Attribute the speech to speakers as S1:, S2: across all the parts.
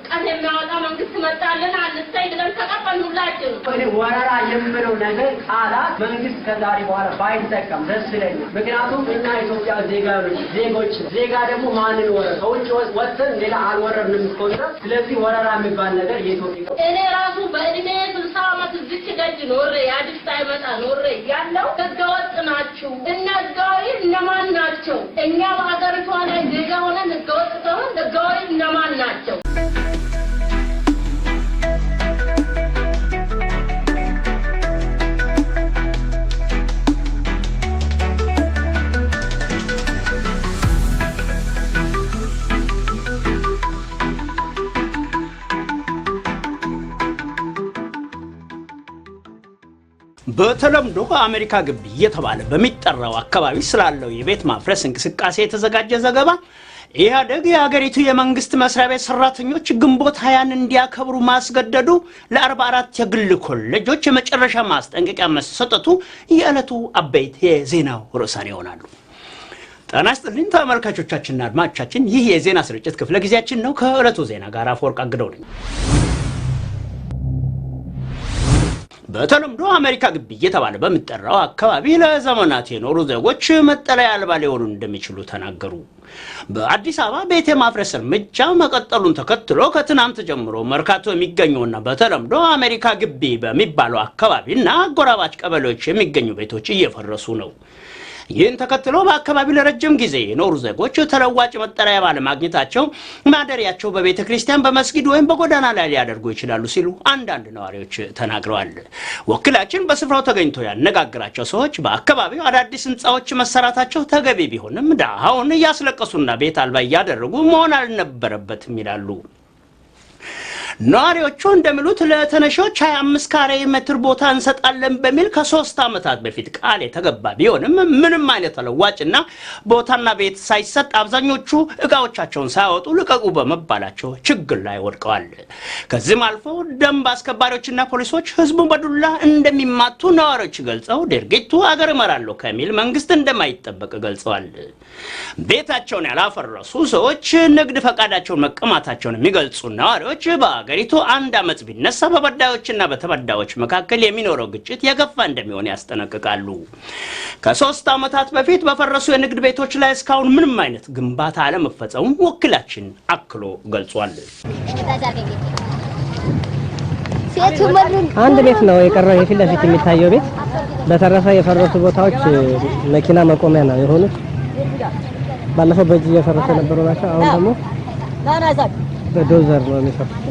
S1: ቀን የሚያወጣ መንግስት መጣልን አልስተይ ብለን ተቀበልንላችሁ
S2: ወደ ወራራ የምለው ነገር ቃላት መንግስት ከዛሬ በኋላ ባይጠቀም ደስ ይለኛል ምክንያቱም እኛ ኢትዮጵያ ዜጎች ዜጋ ደግሞ ማንን ወረረ ከውጭ ወጥተን ሌላ አልወረርንም ኮንታ ስለዚህ ወራራ የሚባል ነገር የኢትዮጵያ
S1: እኔ ራሱ በእድሜ 60 ዓመት እዚህ ደጅ ኖሬ አዲስ አይመጣ ኖሬ ያለው ህገወጥ ናችሁ እነጋዊ እነማን ናቸው እኛ በአገሪቷ ላይ ዜጋ ሆነን ህገወጥ ሰውን ህጋዊ እነማን ናቸው
S3: በተለምዶ አሜሪካ ግቢ እየተባለ በሚጠራው አካባቢ ስላለው የቤት ማፍረስ እንቅስቃሴ የተዘጋጀ ዘገባ ኢህአዴግ የሀገሪቱ የመንግስት መስሪያ ቤት ሰራተኞች ግንቦት 20 እንዲያከብሩ ማስገደዱ ለ44 የግል ኮሌጆች የመጨረሻ ማስጠንቀቂያ መሰጠቱ የዕለቱ አበይት የዜናው ርዕሳን ይሆናሉ። ጤና ይስጥልኝ ተመልካቾቻችንና አድማጮቻችን ይህ የዜና ስርጭት ክፍለ ጊዜያችን ነው። ከዕለቱ ዜና ጋር አፈወርቅ አግደው ነኝ። በተለምዶ አሜሪካ ግቢ እየተባለ በሚጠራው አካባቢ ለዘመናት የኖሩ ዜጎች መጠለያ አልባ ሊሆኑ እንደሚችሉ ተናገሩ። በአዲስ አበባ ቤት የማፍረስ እርምጃ መቀጠሉን ተከትሎ ከትናንት ጀምሮ መርካቶ የሚገኙና በተለምዶ አሜሪካ ግቢ በሚባለው አካባቢና አጎራባች ቀበሌዎች የሚገኙ ቤቶች እየፈረሱ ነው። ይህን ተከትሎ በአካባቢው ለረጅም ጊዜ የኖሩ ዜጎች ተለዋጭ መጠለያ ባለማግኘታቸው ማደሪያቸው በቤተ ክርስቲያን በመስጊድ ወይም በጎዳና ላይ ሊያደርጉ ይችላሉ ሲሉ አንዳንድ ነዋሪዎች ተናግረዋል። ወኪላችን በስፍራው ተገኝቶ ያነጋግራቸው ሰዎች በአካባቢው አዳዲስ ህንጻዎች መሰራታቸው ተገቢ ቢሆንም ዳሃውን እያስለቀሱና ቤት አልባ እያደረጉ መሆን አልነበረበትም ይላሉ። ነዋሪዎቹ እንደሚሉት ለተነሾች 25 ካሬ ሜትር ቦታ እንሰጣለን በሚል ከ3 ዓመታት በፊት ቃል የተገባ ቢሆንም ምንም አይነት ተለዋጭና ቦታና ቤት ሳይሰጥ አብዛኞቹ እቃዎቻቸውን ሳይወጡ ልቀቁ በመባላቸው ችግር ላይ ወድቀዋል። ከዚህም አልፎ ደንብ አስከባሪዎችና ፖሊሶች ህዝቡ በዱላ እንደሚማቱ ነዋሪዎች ገልጸው ድርጊቱ አገር እመራለሁ ከሚል መንግስት እንደማይጠበቅ ገልጸዋል። ቤታቸውን ያላፈረሱ ሰዎች ንግድ ፈቃዳቸውን መቀማታቸውን የሚገልጹ ነዋሪዎች በአገሪቱ አንድ አመጽ ቢነሳ በበዳዮችና በተበዳዮች መካከል የሚኖረው ግጭት የገፋ እንደሚሆን ያስጠነቅቃሉ። ከ3 ዓመታት በፊት በፈረሱ የንግድ ቤቶች ላይ እስካሁን ምንም አይነት ግንባታ አለመፈጸሙን ወኪላችን አክሎ ገልጿል።
S4: አንድ ቤት ነው የቀረው የፊት ለፊት የሚታየው ቤት። በተረፈ የፈረሱ ቦታዎች መኪና መቆሚያ ነው የሆኑት። ባለፈው በእጅ እየፈረሱ የነበሩ ናቸው። አሁን ደግሞ በዶዘር ነው የሚፈርሱት።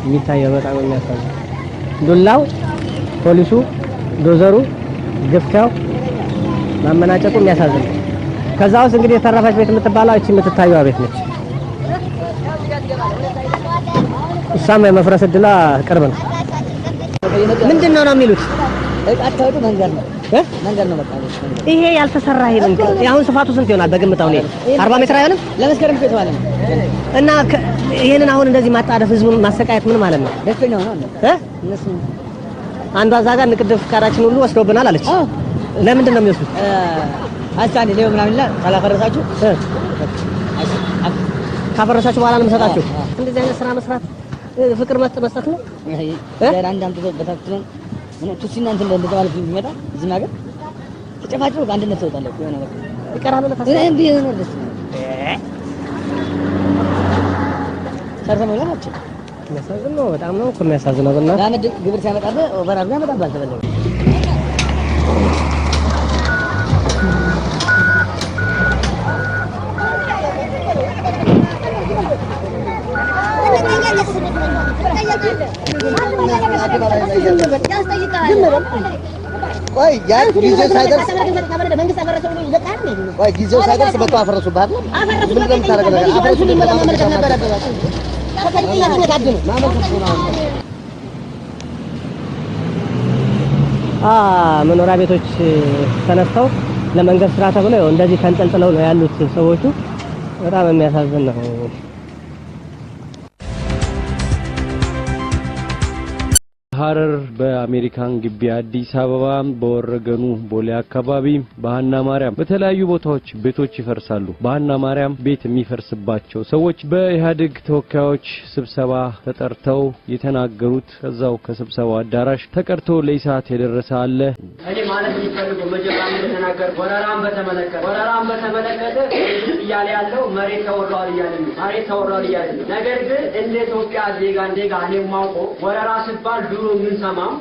S4: የሚታየው በጣም የሚያሳዝን ዱላው፣ ፖሊሱ፣ ዶዘሩ፣ ግፍቻው፣ ማመናጨቁ የሚያሳዝን። ከዛ ውስጥ እንግዲህ የተረፈች ቤት የምትባለው እቺ የምትታየው ቤት ነች። እሷም የመፍረስ ዕድሏ ቅርብ ነው። ምንድነው ነው የሚሉት?
S5: አታውጡ መንገድ ነው በቃ
S4: ይሄ ያልተሰራ ይሄን አሁን ስፋቱ ስንት ይሆናል በግምታው ነው? 40 ሜትር አይሆንም?
S5: ለመስከረም ቤት ማለት ነው።
S4: እና ይሄንን አሁን እንደዚህ ማጣደፍ ህዝቡን ማሰቃየት ምን ማለት ነው?
S5: ደስተኛው ነው እነሱ
S4: አንዷ ዛጋ ንቅድፍ ፍቃዳችን ሁሉ ወስደውብናል አለች። ለምንድን ነው የሚወስዱት?
S5: አስታኒ ሌው ምናምን ይላል። ካላፈረሳችሁ
S4: ካፈረሳችሁ በኋላ ነው የምሰጣችሁ። እንደዚህ አይነት ስራ መስራት ፍቅር መስጠት ነው።
S5: አንድ አምጥቶ በታክቶ ነው ቱሲና እንትን እንደተባለ የሚመጣ እዚህ ነገር ተጨፋጭሮ በአንድነት ተወጣለች። የሆነ በቃ
S4: ይቀራል ለታስ
S5: እንዴ ነው ደስ ሰርተው ነው ናቸው።
S4: የሚያሳዝነው በጣም ነው እኮ የሚያሳዝነው። እና
S5: ለአመድ ግብር ሲያመጣብህ ኦቨር አድርጎ ያመጣብሃል ተበለው
S6: ቆይ ያ ጊዜው ሳይደርስ ቆይ ጊዜው ሳይደርስ በቃ አፈረሱባት ነው። ምን እንደምታረጋጋ አፈረሱ
S4: መኖሪያ ቤቶች ተነስተው ለመንገድ ስራ ተብለው እንደዚህ ተንጠልጥለው ነው ያሉት ሰዎቹ። በጣም የሚያሳዝን ነው።
S7: በሐረር በአሜሪካን ግቢ አዲስ አበባ በወረገኑ ቦሌ አካባቢ በሃና ማርያም በተለያዩ ቦታዎች ቤቶች ይፈርሳሉ። በሃና ማርያም ቤት የሚፈርስባቸው ሰዎች በኢህአዴግ ተወካዮች ስብሰባ ተጠርተው የተናገሩት ከዛው ከስብሰባው አዳራሽ ተቀርቶ ለኢሳት የደረሰ አለ።
S2: እኔ ማለት የሚፈልገው መጀመሪያ እንደተናገር ወረራን በተመለከተ እያለ ያለው መሬት ተወሯል እያለ ነገር ግን እንደ ኢትዮጵያ ዜጋ እኔ ማውቀው ወረራ ሲባል ድሮ ምን ሰማም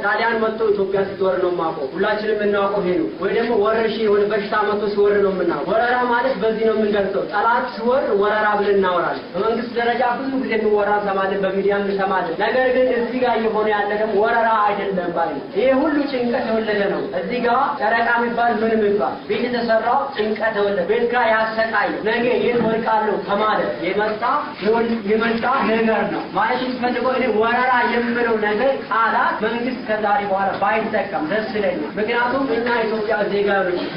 S2: ጣሊያን መጥቶ ኢትዮጵያ ሲወር ነው ማውቀው ሁላችንም እናውቀው ሄዱ ወይ ደግሞ ወረሺ ወይ በሽታ መጥቶ ሲወር ነው ምናው ወረራ ማለት በዚህ ነው የምንገልጸው። ጠላት ሲወር ወረራ ብለን እናወራለን። በመንግስት ደረጃ ብዙ ጊዜ የሚወራ ሰማለን፣ በሚዲያም እንሰማለን። ነገር ግን እዚህ ጋር የሆነ ያለ ደግሞ ወረራ አይደለም ባይ ይሄ ሁሉ ጭንቀት የወለደ ነው። እዚህ ጋር ጨረቃ የሚባል ምንም ይባል ቤት የተሰራው ጭንቀት የወለደ ቤት ጋር ያሰቃይ ነገ ይወድቃለሁ ከማለት የመጣ ነገር ነው ማለት የሚፈልገው። እኔ ወረራ የምለው ነገር ቃላት መንግስት ከዛሬ በኋላ ባይጠቀም ደስ ይለኛል። ምክንያቱም እና ኢትዮጵያ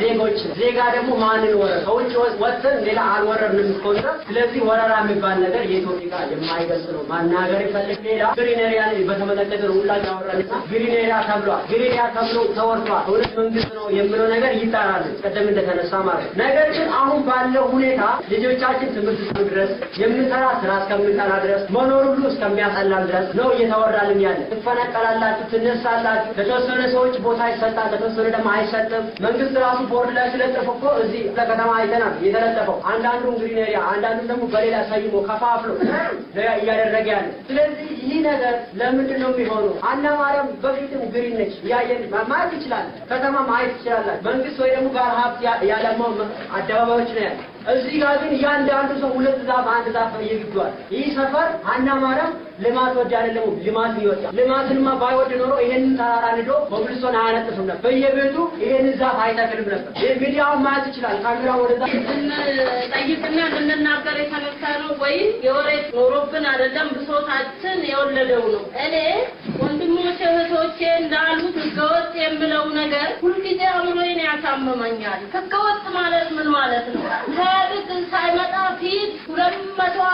S2: ዜጎች ዜጋ ደግሞ ማንን ወረረ ከውጭ ወጥተን ሌላ አልወረርንም ኮንትራ። ስለዚህ ወረራ የሚባል ነገር የኢትዮጵያ የማይገልጽ ነው። ማናገር ይፈልግ ሌላ ግሪን ኤሪያ በተመለከተ ሁላችን አወራንና ግሪን ኤሪያ ተብሏል። ግሪን ኤሪያ ተብሎ ተወርቷል። ሁለት መንግስት ነው የምለው ነገር ይጣራል ቀደም እንደተነሳ ማለት። ነገር ግን አሁን ባለው ሁኔታ ልጆቻችን ትምህርት ድረስ የምንሰራ ስራ እስከምንጠራ ድረስ መኖር ሁሉ እስከሚያሳላን ድረስ ነው እየተወራልን ያለ። ትፈነቀላላችሁ፣ ትነሳላችሁ። ለተወሰነ ሰዎች ቦታ ይሰጣል፣ ለተወሰነ ደግሞ አይሰጥም። መንግስት ራሱ ቦርድ ላይ ስለጥፎ እኮ እዚህ ለከተማ አይተናል የተለጠፈው። አንዳንዱ ግሪን ኤሪያ አንዳንዱ ደግሞ በሌላ ሰይሞ ከፋፍሎ እያደረገ ያለ። ስለዚህ ይህ ነገር ለምንድን ነው የሚሆነው? ሃና ማርያም በፊትም ግሪን ነች ያየን ማየት ይችላል። ከተማ ማየት ይችላል። መንግስት ወይ ደግሞ ጋር ሀብት ያለማው አደባባዮች ነው ያለ። እዚህ ጋር ግን ያንዳንዱ ሰው ሁለት ዛፍ አንድ ዛፍ እየግዷል። ይህ ሰፈር ሃና ማርያም ልማት ወድ አይደለም ልማት ይወጣ። ልማትንማ ባይወድ ኖሮ ይሄንን ተራራ ንዶ በብልሶን አያነጥፍም ነበር። በየቤቱ ይሄንን ዛፍ አይተክልም ነበር። ሚዲያው ማየት ይችላል። ካሜራው ወደዛ
S1: ጠይቅና እንናገር የተነሳነው ወይ የወሬ ኖሮብን አይደለም፣ ብሶታችን የወለደው ነው። እኔ ወንድሞቼ እህቶቼ እንዳሉት ህገወጥ የምለው ነገር ሁልጊዜ አእምሮዬን ያሳመመኛል። ህገወጥ ማለት ምን ማለት ነው? ኢህአዴግ ሳይመጣ ፊት 200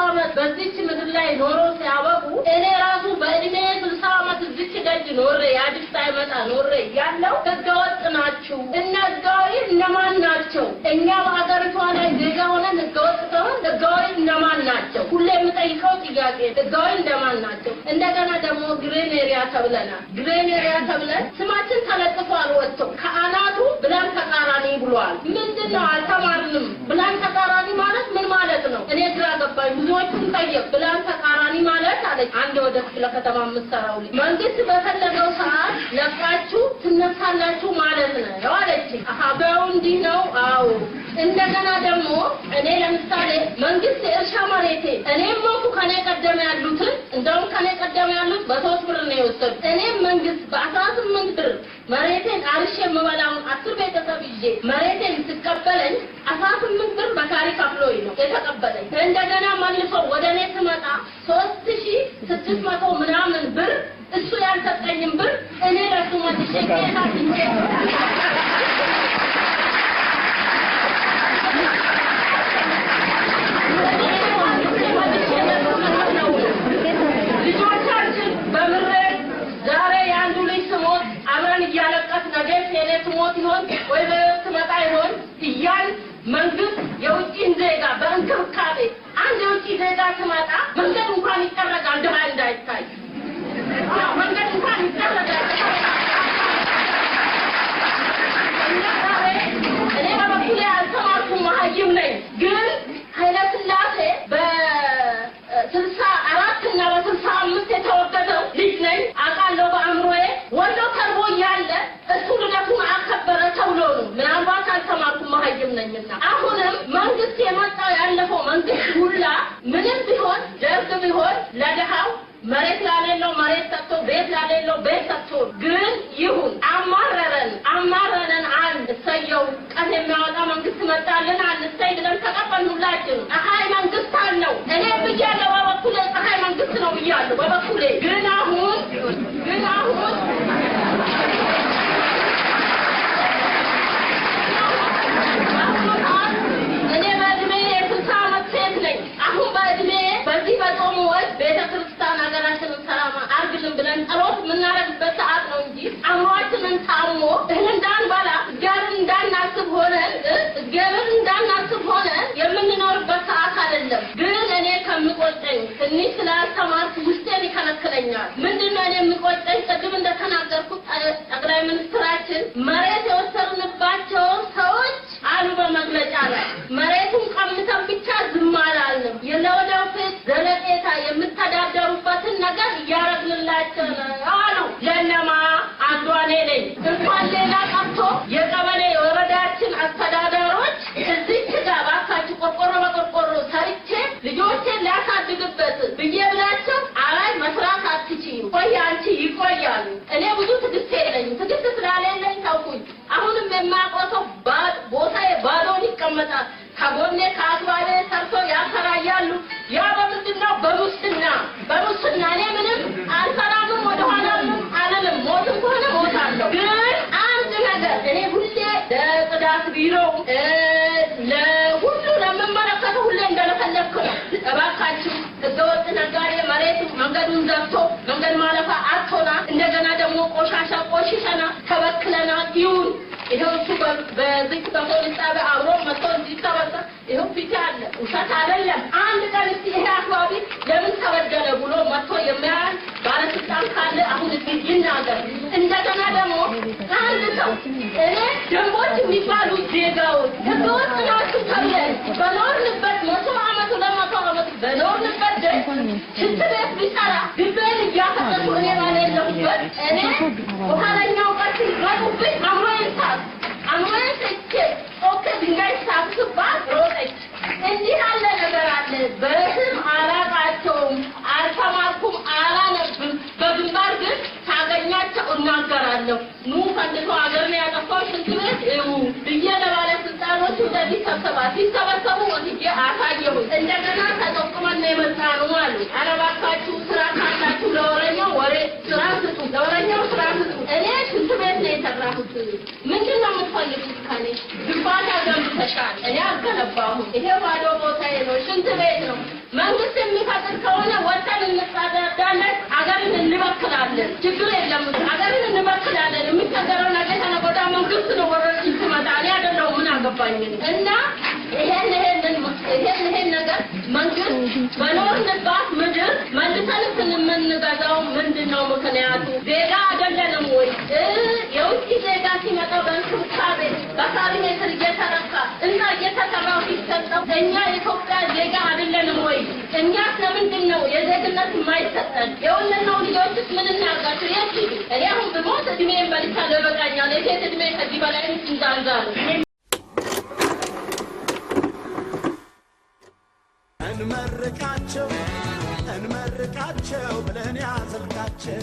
S1: ዓመት በዚች ምድር ላይ ኖሮ ሲያበቁ እኔ ራሱ በእድሜ 60 ዓመት እዚች ደጅ ኖሬ ኢህአዴግ ሳይመጣ ኖሬ ያለው ህገወጥ ናችሁ። ህጋዊ እነማን ናቸው? እኛ በአገሪቷ ላይ ዜጋ ሆነን ህገወጥ ከሆን ህጋዊ እነማን ናቸው? ሁሌ የምጠይቀው ጥያቄ ህጋዊ እነማን ናቸው? እንደገና ደግሞ ግሪን ኤሪያ ተብለናል። ግሪን ኤሪያ ተብለን ስማችን ተለጥፎ አልወጥቶ ከአናቱ ብላን ተቃራኒ ብሏል። ምንድነው? አልተማርንም። ብላን ተቃራኒ ማለት ምን ማለት ነው? እኔ ግራ ገባኝ። ብዙዎቹን ጠየቅ። ብላን ተቃራኒ ማለት አለች አንድ ወደ ክፍለ ከተማ የምትሰራው ልጅ። መንግስት በፈለገው ሰዓት ለቃችሁ ትነሳላችሁ ማለት ነው አለች። አሃባው እንዲህ ነው። አዎ። እንደገና ደግሞ እኔ ለምሳሌ መንግስት እርሻ መሬቴ እኔም ሞቱ ከኔ ቀደም ያሉትን እንደውም ከኔ ቀደም ያሉት በ3 ብር ነው የወሰዱት። እኔም መንግስት በ18 ብር መሬቴን አርሼ የምበላውን 10 ቤተሰብ ይዤ መሬቴን ሲቀበለኝ 18 ብር በካሪ ከፍሎኝ ነው የተቀበለኝ። እንደገና መልሶ ወደ እኔ ስመጣ 3600 ምናምን ብር እሱ ያልሰጠኝም ብር እኔ ለሱ መልሼ ልጆቻችን በምሬት ዛሬ የአንዱ ልጅ ስሞት አብረን እያለቀስ ነገ ሴኔ ስሞት ይሆን ወይ በህይወት ትመጣ ይሆን እያል መንግስት የውጭን ዜጋ በእንክብካቤ አንድ የውጭ ዜጋ ትመጣ መንገድ እንኳን ይጠረጋል ድሃ እንዳይታይ መንገድ እንኳን ይጠረጋል። እኔ በበኩሌ አልተማርኩም መሀይም ነኝ። ግን ኃይለሥላሴ በ64 እና በ65 የተወገደው ልጅ ነኝ አውቃለሁ በአእምሮዬ። ወሎ ተርቦ እያለ እሱ ልደቱን አከበረ ተብሎ ነው። ምናልባት አልተማርኩም መሀይም ነኝና አሁንም መንግስት የመጣው ያለፈው መንግስት ሁላ ምንም ቢሆን ደርግ ቢሆን ለድሃው መሬት ላሌለው መሬት ሰጥቶ ቤት ላሌለው ቤት ሰጥቶ ግን ይሁን አማረረን አንድ እሰየው ቀን የሚያወጣ መንግስት መጣልን አንስተይ ብለን ተቀበልን ሁላችን። ፀሐይ መንግስት አለው እኔ ብያለሁ በበኩሌ ፀሐይ መንግስት ነው ብያለሁ በበኩሌ። ግን አሁን እኔ በእድሜ የ60 ዓመት ሴት ነኝ። አሁን በእድሜ በዚህ በጾሙ ወቅት ቤተክርስቲያን ሀገራችንን ሰላም አርግልን ብለን እግዚአብሔር እንዳናስብ ሆነ የምንኖርበት ሰዓት አይደለም። ግን እኔ ከምቆጨኝ ትንሽ ስላልተማርኩ ውስጤን ይከለክለኛል። ምንድነው እኔ የምቆጨኝ? ቅድም እንደተናገርኩት ጠቅላይ ሚኒስትራችን መሬት የወሰድንባቸው ሰዎች አሉ በመግለጫ ላይ መሬቱን ቀምተን ብቻ ዝም አላልንም። ለወደፊት ዘለቄታ የምተዳደሩበትን ነገር እያረግንላቸው ነው አሉ። ለነማ አንዷ እኔ ነኝ። እንኳን ሌላ ቀርቶ የቀበሌ የወረዳችን አስተዳዳሪዎች እዚች ጋር ባካችሁ ቆርቆሮ በቆርቆሮ ሰርቼ ልጆቼን ሊያሳድግበት ብዬ ብላቸው አይ መስራት አትችይም፣ ቆይ አንቺ ይቆያሉ። እኔ ብዙ ትዕግስት የለኝም። ትዕግስት ስላለኝ ተውኩኝ። አሁንም የማቆሰው ቦታዬ ባዶን ይቀመጣል። ከጎኔ ከአግባቤ ሰርቶ ያከራያሉ። ያ በምንድነው? በሙስና እኔ ምንም አልሰራምም፣ ወደኋላም አልልም። ሞትም ከሆነ ሞታለሁ። ግን አንድ ነገር እኔ ሁሌ ለጽዳት ቢሮ ለሁሉ ለምመለከተው ሁሌ እንደለፈለኩ ነው። እባካችሁ ህገወጥ ነጋዴ መሬቱ መንገዱን ዘግቶ መንገድ ማለፋ አጥቶና እንደገና ደግሞ ቆሻሻ ቆሽሸና ተበክለና ይሁን ይሄው እሱ በዚህ በፖሊስ ጣቢያ አብሮ መጥቶ እንዲተበሰ ይሄው ፊት አለ። ውሸት አይደለም። አንድ ቀን እስቲ ይሄ አካባቢ ለምን ተበደለ ብሎ መጥቶ የሚያል ባለስልጣን ካለ አሁን እስቲ ይናገር። እንደገና ደግሞ አንድ ሰው እኔ ደንቦች የሚባሉ ዜጋዎች ህገወጥ ናችሁ ተብለን በኖርንበት 100 ዓመት 200 ዓመት በኖርንበት ሽንት ቤት ቢሰራ ግቤን እያፈጠጡ እኔ ባለለሁበት እኔ በኋለኛው ቀን ሲገቡብኝ አምሮዬን ትቼ ኦኬ ድንጋይ ሳብስባት ሮጠች። እንዲህ ያለ ነገር አለ። በስም አላቃቸውም፣ አልተማርኩም፣ አላነብም። በግንባር ግን ታገኛቸው እናገራለሁ። ኑ ፈንድቶ ሀገር ነው ያጠፋው ሽንት ቤት እዩ ብዬ ለባለስልጣኖቹ እንደዚህ ሲሰበሰቡ ወስጄ አሳየሁ። እንደገና ተጠቁመን ነው የመጣነው አሉ። ኧረ እባካችሁ ስራ ካላችሁ ለወረኛው ወሬ ስራ ስጡ፣ ለወረኛው ስራ ስጡ። እኔ ሽንት ቤት ነው የሰራሁት። ምንድን ነው የምትፈልጉት ከኔ? ግንባታ ገንብተሻል፣ እኔ አልገነባሁም። ይሄ ባዶ ቦታዬ ነው፣ ሽንት ቤት ነው። መንግስት የሚፈቅድ ከሆነ ወጥተን እንጸዳዳለን፣ አገርን እንበክላለን። ችግር የለም፣ አገርን እንበክላለን። የሚቸገረው ነገር ተነጎዳ መንግስት ነው። ወረድ ሲመጣ እኔ አይደለሁም፣ ምን አገባኝ። እና ይሄን ነገር መንግስት በኖርንባት ምድር መልሰን ስንመንገዛው ምንድነው ምክንያቱ? ዜጋ አይደለንም ወይ? የውጭ ዜጋ ሲመጣ በእንክብካቤ በካቢኔትር እየተረካ እና እየተሰራው ሲሰጠው እኛ የኢትዮጵያ ዜጋ አይደለንም ወይ? እኛስ ለምንድን ነው የዜግነት የማይሰጠን? የወለድነው ልጆችስ ምን እናርጋቸው? የት ሂዱ? እኔ አሁን ብሞት እድሜን በልቻለሁ፣ ይበቃኛል። የሴት እድሜ ከዚህ በላይ እንዳንዛሉ
S8: እንመርቃቸው ብለን ያዘልቃቸው